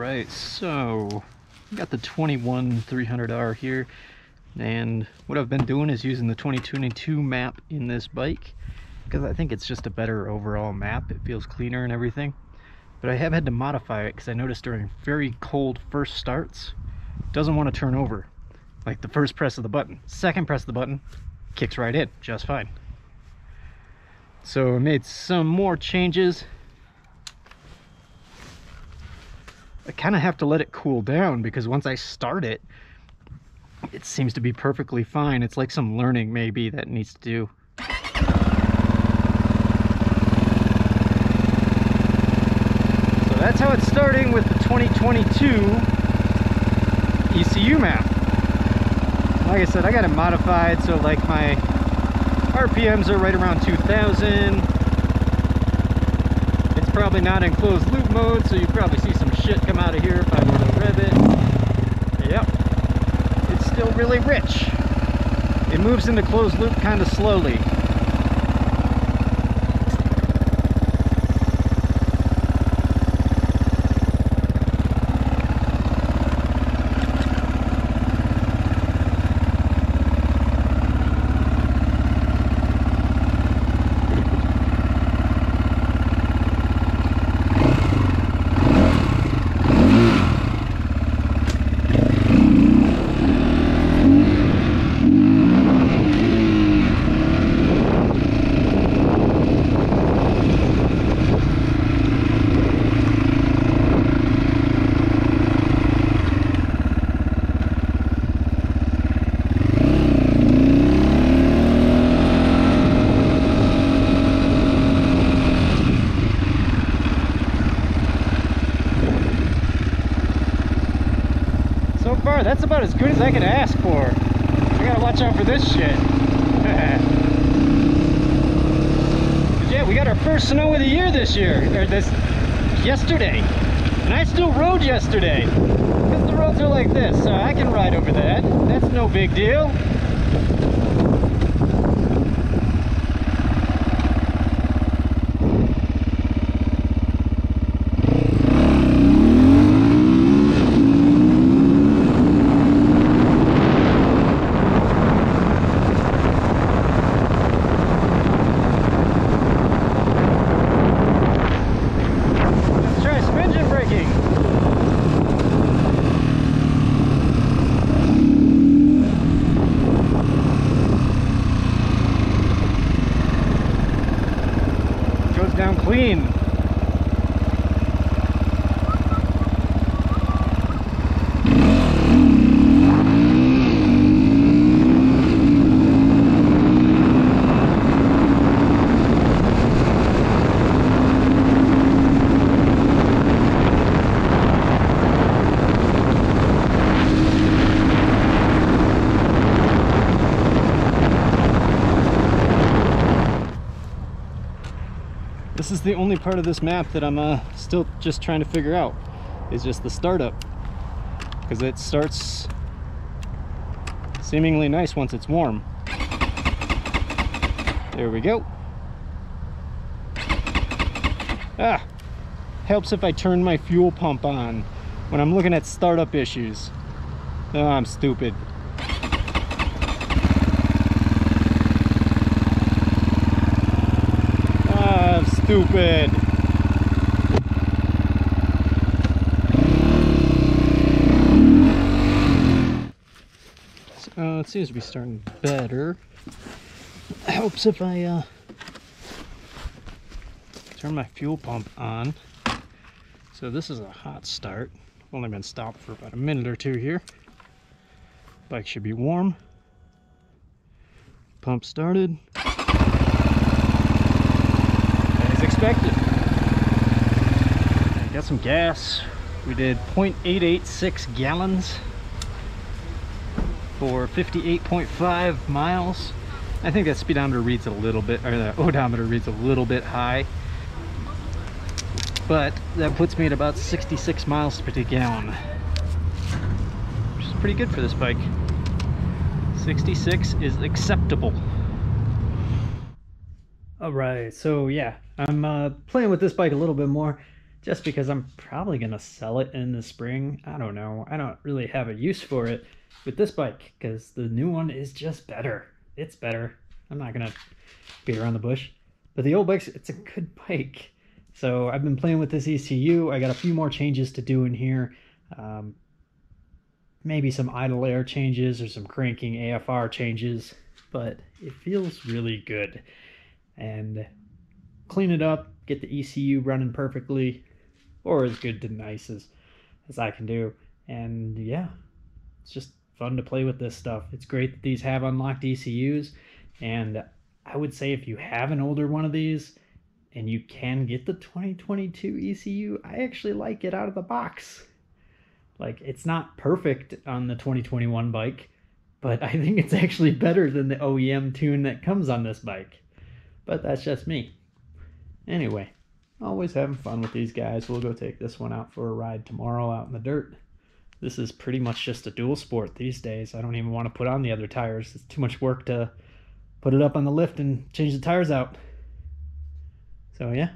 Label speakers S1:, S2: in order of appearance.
S1: Alright, so I got the 300R here, and what I've been doing is using the 2022 map in this bike because I think it's just a better overall map. It feels cleaner and everything, but I have had to modify it because I noticed during very cold first starts it doesn't want to turn over. Like the first press of the button, second press of the button, kicks right in just fine. So I made some more changes. I kind of have to let it cool down because once I start it, it seems to be perfectly fine. It's like some learning maybe that needs to do. So that's how it's starting with the 2022 ECU map. Like I said, I got it modified so like my RPMs are right around 2000. It's probably not in closed loop mode, so you probably see some shit come out of here if I were to rev it. Yep, it's still really rich. It moves into closed loop kind of slowly. That's about as good as I could ask for. I gotta watch out for this shit. Yeah, we got our first snow of the year this year, or yesterday. And I still rode yesterday. Because the roads are like this, so I can ride over that. That's no big deal. Down clean. This is the only part of this map that I'm still just trying to figure out, is just the startup, because it starts seemingly nice once it's warm. There we go. Helps if I turn my fuel pump on when I'm looking at startup issues. Oh, I'm stupid. Stupid. So, it seems to be starting better. Helps if I turn my fuel pump on. So this is a hot start. Only been stopped for about a minute or two here. Bike should be warm. Pump started. Expected. Got some gas. We did 0.886 gallons for 58.5 miles. I think that speedometer reads a little bit, or the odometer reads a little bit high, but that puts me at about 66 miles per gallon, which is pretty good for this bike. 66 is acceptable. Alright, so yeah, I'm playing with this bike a little bit more.
S2: just because I'm probably going to sell it in the spring. I don't know. I don't really have a use for it with this bike because the new one is just better. It's better. I'm not going to beat around the bush. But the old bike's, it's a good bike. So I've been playing with this ECU. I got a few more changes to do in here. Maybe some idle air changes or some cranking AFR changes. But it feels really good. And clean it up, get the ECU running perfectly, or as good to nice as I can do. And yeah, it's just fun to play with this stuff. It's great that these have unlocked ECUs, and I would say if you have an older one of these and you can get the 2022 ECU, I actually like it out of the box. Like, it's not perfect on the 2021 bike, but I think it's actually better than the OEM tune that comes on this bike. But that's just me. Anyway, always having fun with these guys. We'll go take this one out for a ride tomorrow out in the dirt. This is pretty much just a dual sport these days. I don't even want to put on the other tires. It's too much work to put it up on the lift and change the tires out. So yeah,